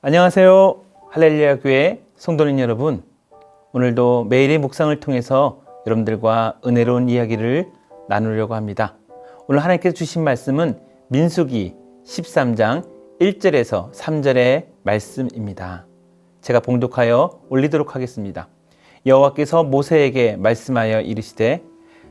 안녕하세요. 할렐루야 교회 성도님 여러분, 오늘도 매일의 묵상을 통해서 여러분들과 은혜로운 이야기를 나누려고 합니다. 오늘 하나님께서 주신 말씀은 민수기 13장 1절에서 3절의 말씀입니다. 제가 봉독하여 올리도록 하겠습니다. 여호와께서 모세에게 말씀하여 이르시되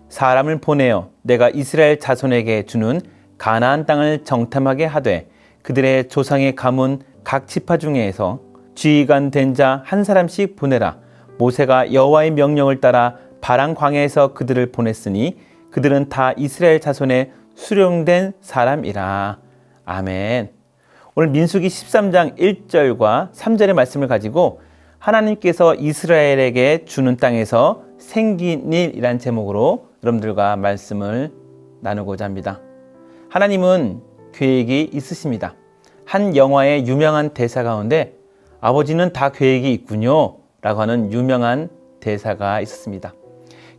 사람을 보내어 내가 이스라엘 자손에게 주는 가나안 땅을 정탐하게 하되 그들의 조상의 가문 각 지파 중에서 지휘관 된 자 한 사람씩 보내라. 모세가 여호와의 명령을 따라 바람 광야에서 그들을 보냈으니 그들은 다 이스라엘 자손의 수령된 사람이라. 아멘. 오늘 민수기 13장 1절과 3절의 말씀을 가지고 하나님께서 이스라엘에게 주는 땅에서 생긴 일이란 제목으로 여러분들과 말씀을 나누고자 합니다. 하나님은 계획이 있으십니다. 한 영화의 유명한 대사 가운데 아버지는 다 계획이 있군요 라고 하는 유명한 대사가 있었습니다.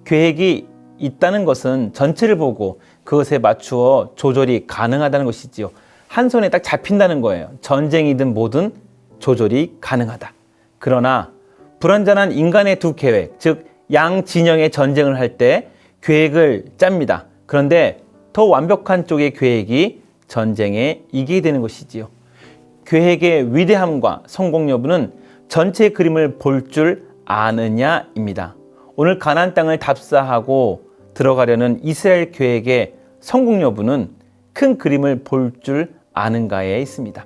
계획이 있다는 것은 전체를 보고 그것에 맞추어 조절이 가능하다는 것이지요. 한 손에 딱 잡힌다는 거예요. 전쟁이든 뭐든 조절이 가능하다. 그러나 불완전한 인간의 두 계획, 즉 양진영의 전쟁을 할 때 계획을 짭니다. 그런데 더 완벽한 쪽의 계획이 전쟁에 이기게 되는 것이지요. 계획의 위대함과 성공 여부는 전체 그림을 볼 줄 아느냐입니다. 오늘 가나안 땅을 답사하고 들어가려는 이스라엘 계획의 성공 여부는 큰 그림을 볼 줄 아는가에 있습니다.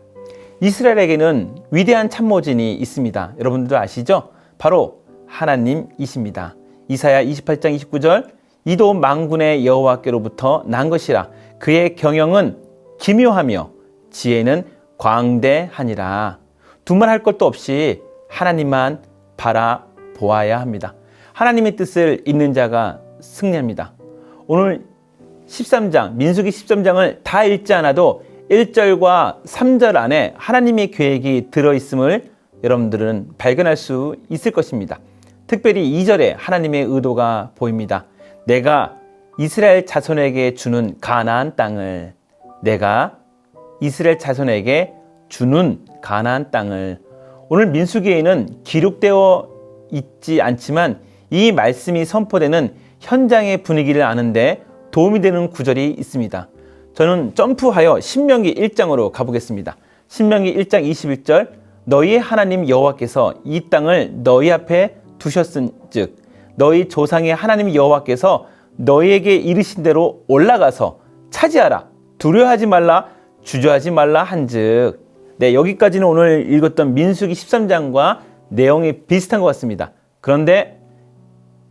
이스라엘에게는 위대한 참모진이 있습니다. 여러분들도 아시죠? 바로 하나님이십니다. 이사야 28장 29절 이도 만군의 여호와께로부터 난 것이라 그의 경영은 기묘하며 지혜는 광대하니라. 두말할 것도 없이 하나님만 바라보아야 합니다. 하나님의 뜻을 잇는 자가 승리합니다. 오늘 13장, 민수기 13장을 다 읽지 않아도 1절과 3절 안에 하나님의 계획이 들어있음을 여러분들은 발견할 수 있을 것입니다. 특별히 2절에 하나님의 의도가 보입니다. 내가 이스라엘 자손에게 주는 가나안 땅을, 내가 이스라엘 자손에게 주는 가나안 땅을. 오늘 민수기에는 기록되어 있지 않지만 이 말씀이 선포되는 현장의 분위기를 아는데 도움이 되는 구절이 있습니다. 저는 점프하여 신명기 1장으로 가보겠습니다. 신명기 1장 21절 너희의 하나님 여호와께서 이 땅을 너희 앞에 두셨은즉 너희 조상의 하나님 여호와께서 너희에게 이르신 대로 올라가서 차지하라. 두려워하지 말라. 주저하지 말라 한즉. 네, 여기까지는 오늘 읽었던 민수기 13장과 내용이 비슷한 것 같습니다. 그런데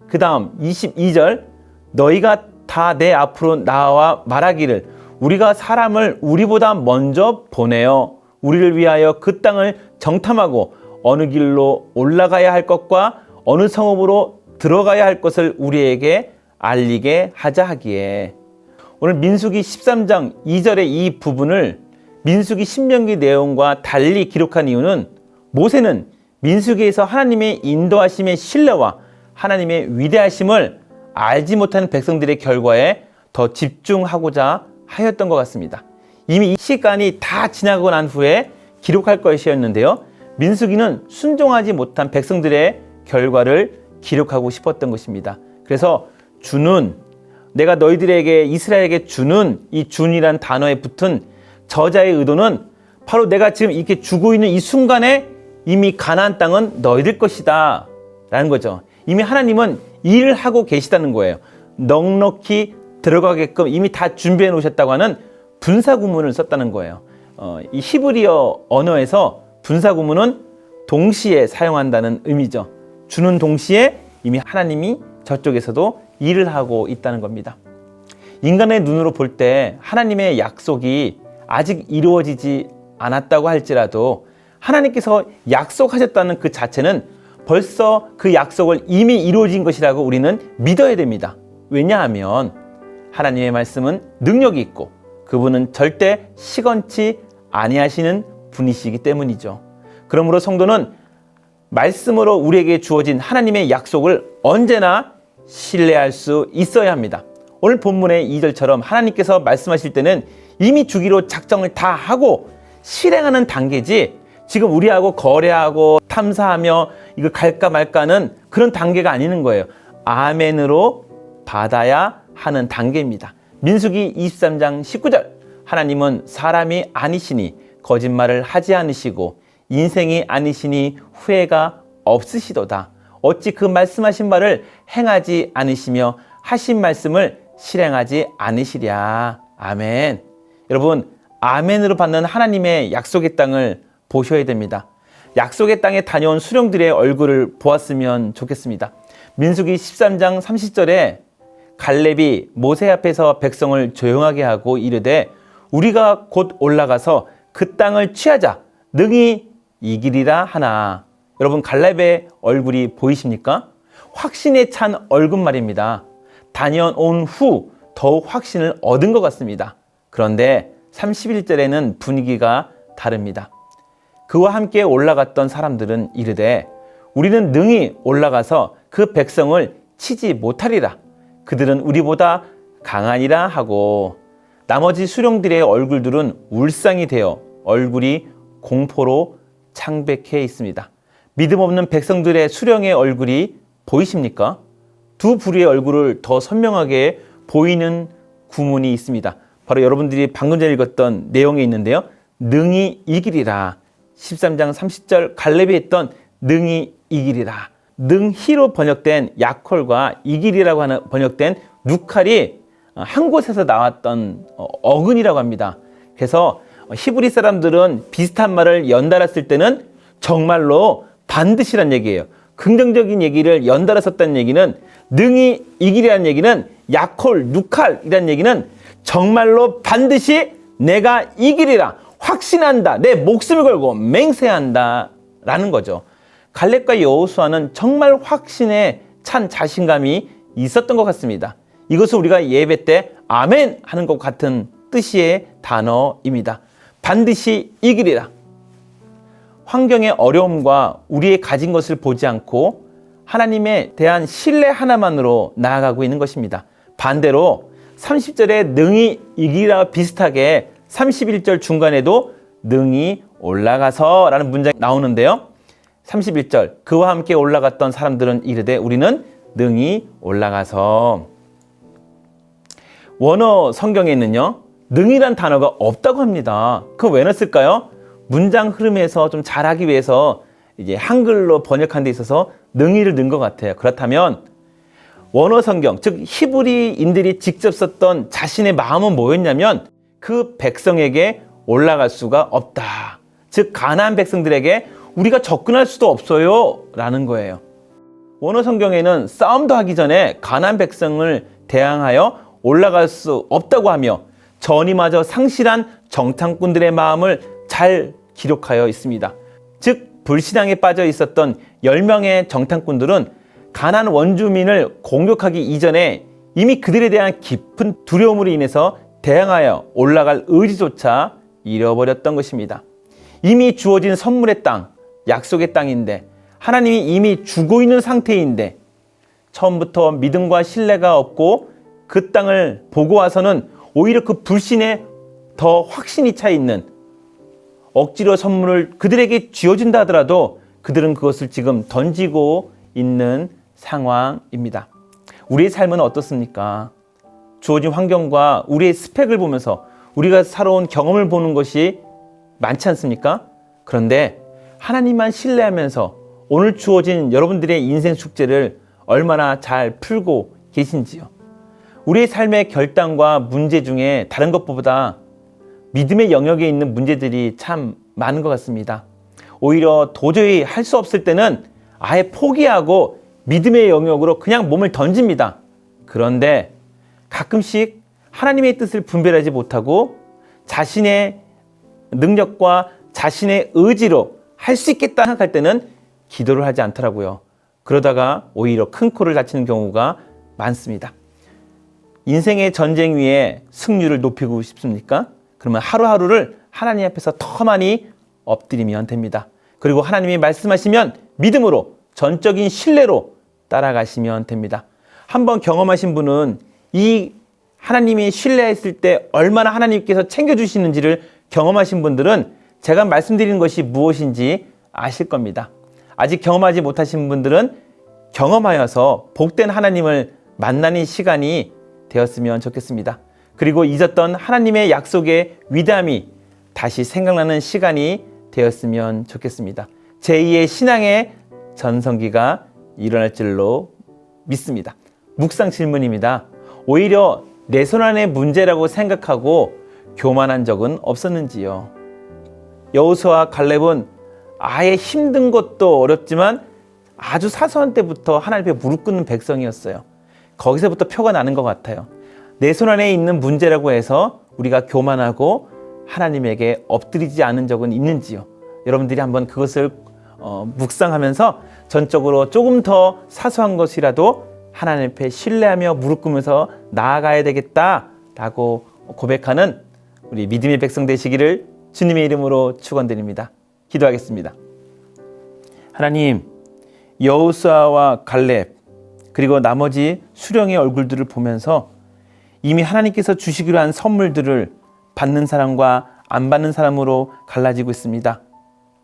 그 다음 22절 너희가 다 내 앞으로 나와 말하기를 우리가 사람을 우리보다 먼저 보내어 우리를 위하여 그 땅을 정탐하고 어느 길로 올라가야 할 것과 어느 성읍으로 들어가야 할 것을 우리에게 알리게 하자 하기에. 오늘 민수기 13장 2절의 이 부분을 민수기 신명기 내용과 달리 기록한 이유는 모세는 민수기에서 하나님의 인도하심의 신뢰와 하나님의 위대하심을 알지 못하는 백성들의 결과에 더 집중하고자 하였던 것 같습니다. 이미 이 시간이 다 지나고 난 후에 기록할 것이었는데요. 민수기는 순종하지 못한 백성들의 결과를 기록하고 싶었던 것입니다. 그래서 주는, 내가 너희들에게 이스라엘에게 주는 이 준이란 단어에 붙은 저자의 의도는 바로 내가 지금 이렇게 주고 있는 이 순간에 이미 가나안 땅은 너희들 것이다 라는 거죠. 이미 하나님은 일을 하고 계시다는 거예요. 넉넉히 들어가게끔 이미 다 준비해 놓으셨다고 하는 분사구문을 썼다는 거예요. 이 히브리어 언어에서 분사구문은 동시에 사용한다는 의미죠. 주는 동시에 이미 하나님이 저쪽에서도 일을 하고 있다는 겁니다. 인간의 눈으로 볼 때 하나님의 약속이 아직 이루어지지 않았다고 할지라도 하나님께서 약속하셨다는 그 자체는 벌써 그 약속을 이미 이루어진 것이라고 우리는 믿어야 됩니다. 왜냐하면 하나님의 말씀은 능력이 있고 그분은 절대 시건치 아니하시는 분이시기 때문이죠. 그러므로 성도는 말씀으로 우리에게 주어진 하나님의 약속을 언제나 신뢰할 수 있어야 합니다. 오늘 본문의 2절처럼 하나님께서 말씀하실 때는 이미 주기로 작정을 다 하고 실행하는 단계지 지금 우리하고 거래하고 탐사하며 이거 갈까 말까는 그런 단계가 아니는 거예요. 아멘으로 받아야 하는 단계입니다. 민수기 23장 19절 하나님은 사람이 아니시니 거짓말을 하지 않으시고 인생이 아니시니 후회가 없으시도다. 어찌 그 말씀하신 바를 행하지 않으시며 하신 말씀을 실행하지 않으시랴. 아멘. 여러분, 아멘으로 받는 하나님의 약속의 땅을 보셔야 됩니다. 약속의 땅에 다녀온 수령들의 얼굴을 보았으면 좋겠습니다. 민수기 13장 30절에 갈렙이 모세 앞에서 백성을 조용하게 하고 이르되 우리가 곧 올라가서 그 땅을 취하자 능히 이기리라 하나. 여러분, 갈렙의 얼굴이 보이십니까? 확신에 찬 얼굴 말입니다. 다녀온 후 더욱 확신을 얻은 것 같습니다. 그런데 31절에는 분위기가 다릅니다. 그와 함께 올라갔던 사람들은 이르되 우리는 능히 올라가서 그 백성을 치지 못하리라. 그들은 우리보다 강하니라 하고, 나머지 수령들의 얼굴들은 울상이 되어 얼굴이 공포로 창백해 있습니다. 믿음 없는 백성들의 수령의 얼굴이 보이십니까? 두 부류의 얼굴을 더 선명하게 보이는 구문이 있습니다. 바로 여러분들이 방금 전에 읽었던 내용에 있는데요. 능히 이기리라. 13장 30절 갈렙이 했던 능히 이기리라. 능히로 번역된 야콜과 이기리라고 하는 번역된 누칼이 한 곳에서 나왔던 어근이라고 합니다. 그래서 히브리 사람들은 비슷한 말을 연달아 쓸 때는 정말로 반드시란 얘기예요. 긍정적인 얘기를 연달아 썼다는 얘기는 능히 이기리라는 얘기는 야콜, 누칼이라는 얘기는 정말로 반드시 내가 이기리라. 확신한다. 내 목숨을 걸고 맹세한다. 라는 거죠. 갈렙과 여호수아는 정말 확신에 찬 자신감이 있었던 것 같습니다. 이것을 우리가 예배 때 아멘 하는 것 같은 뜻의 단어입니다. 반드시 이기리라. 환경의 어려움과 우리의 가진 것을 보지 않고 하나님에 대한 신뢰 하나만으로 나아가고 있는 것입니다. 반대로 30절에 능히 이기리라 비슷하게 31절 중간에도 능히 올라가서 라는 문장이 나오는데요. 31절 그와 함께 올라갔던 사람들은 이르되 우리는 능히 올라가서. 원어 성경에는요 능이란 단어가 없다고 합니다. 그거 왜 넣었을까요? 문장 흐름에서 좀 잘하기 위해서 이제 한글로 번역한 데 있어서 능이를 넣은 것 같아요. 그렇다면 원어 성경, 즉 히브리인들이 직접 썼던 자신의 마음은 뭐였냐면 그 백성에게 올라갈 수가 없다. 즉 가나안 백성들에게 우리가 접근할 수도 없어요 라는 거예요. 원어 성경에는 싸움도 하기 전에 가나안 백성을 대항하여 올라갈 수 없다고 하며 전이마저 상실한 정탐꾼들의 마음을 잘 기록하여 있습니다. 즉 불신앙에 빠져 있었던 10명의 정탐꾼들은 가나안 원주민을 공격하기 이전에 이미 그들에 대한 깊은 두려움으로 인해서 대항하여 올라갈 의지조차 잃어버렸던 것입니다. 이미 주어진 선물의 땅, 약속의 땅인데 하나님이 이미 주고 있는 상태인데 처음부터 믿음과 신뢰가 없고 그 땅을 보고 와서는 오히려 그 불신에 더 확신이 차 있는, 억지로 선물을 그들에게 쥐어준다 하더라도 그들은 그것을 지금 던지고 있는 상황입니다. 우리의 삶은 어떻습니까? 주어진 환경과 우리의 스펙을 보면서 우리가 살아온 경험을 보는 것이 많지 않습니까? 그런데 하나님만 신뢰하면서 오늘 주어진 여러분들의 인생 숙제를 얼마나 잘 풀고 계신지요? 우리의 삶의 결단과 문제 중에 다른 것보다 믿음의 영역에 있는 문제들이 참 많은 것 같습니다. 오히려 도저히 할 수 없을 때는 아예 포기하고 믿음의 영역으로 그냥 몸을 던집니다. 그런데 가끔씩 하나님의 뜻을 분별하지 못하고 자신의 능력과 자신의 의지로 할 수 있겠다 생각할 때는 기도를 하지 않더라고요. 그러다가 오히려 큰 코를 다치는 경우가 많습니다. 인생의 전쟁 위에 승률을 높이고 싶습니까? 그러면 하루하루를 하나님 앞에서 더 많이 엎드리면 됩니다. 그리고 하나님이 말씀하시면 믿음으로 전적인 신뢰로 따라가시면 됩니다. 한번 경험하신 분은 이 하나님이 신뢰했을 때 얼마나 하나님께서 챙겨주시는지를 경험하신 분들은 제가 말씀드리는 것이 무엇인지 아실 겁니다. 아직 경험하지 못하신 분들은 경험하여서 복된 하나님을 만나는 시간이 되었으면 좋겠습니다. 그리고 잊었던 하나님의 약속의 위대함이 다시 생각나는 시간이 되었으면 좋겠습니다. 제2의 신앙의 전성기가 일어날 줄로 믿습니다. 묵상 질문입니다. 오히려 내 손 안의 문제라고 생각하고 교만한 적은 없었는지요? 여호수아와 갈렙은 아예 힘든 것도 어렵지만 아주 사소한 때부터 하나님 앞에 무릎 꿇는 백성이었어요. 거기서부터 표가 나는 것 같아요. 내 손 안에 있는 문제라고 해서 우리가 교만하고 하나님에게 엎드리지 않은 적은 있는지요? 여러분들이 한번 그것을 묵상하면서 전적으로 조금 더 사소한 것이라도 하나님 앞에 신뢰하며 무릎 꿇으면서 나아가야 되겠다라고 고백하는 우리 믿음의 백성 되시기를 주님의 이름으로 축원드립니다. 기도하겠습니다. 하나님, 여호수아와 갈렙 그리고 나머지 수령의 얼굴들을 보면서 이미 하나님께서 주시기로 한 선물들을 받는 사람과 안 받는 사람으로 갈라지고 있습니다.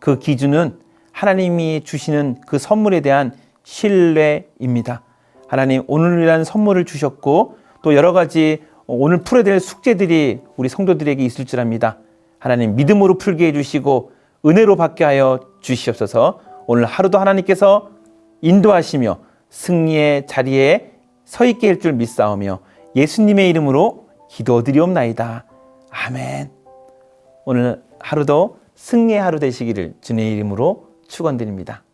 그 기준은 하나님이 주시는 그 선물에 대한 신뢰입니다. 하나님, 오늘이라는 선물을 주셨고 또 여러 가지 오늘 풀어야 될 숙제들이 우리 성도들에게 있을 줄 압니다. 하나님, 믿음으로 풀게 해주시고 은혜로 받게 하여 주시옵소서. 오늘 하루도 하나님께서 인도하시며 승리의 자리에 서 있게 할 줄 믿사오며 예수님의 이름으로 기도드리옵나이다. 아멘. 오늘 하루도 승리의 하루 되시기를 주님의 이름으로 축원드립니다.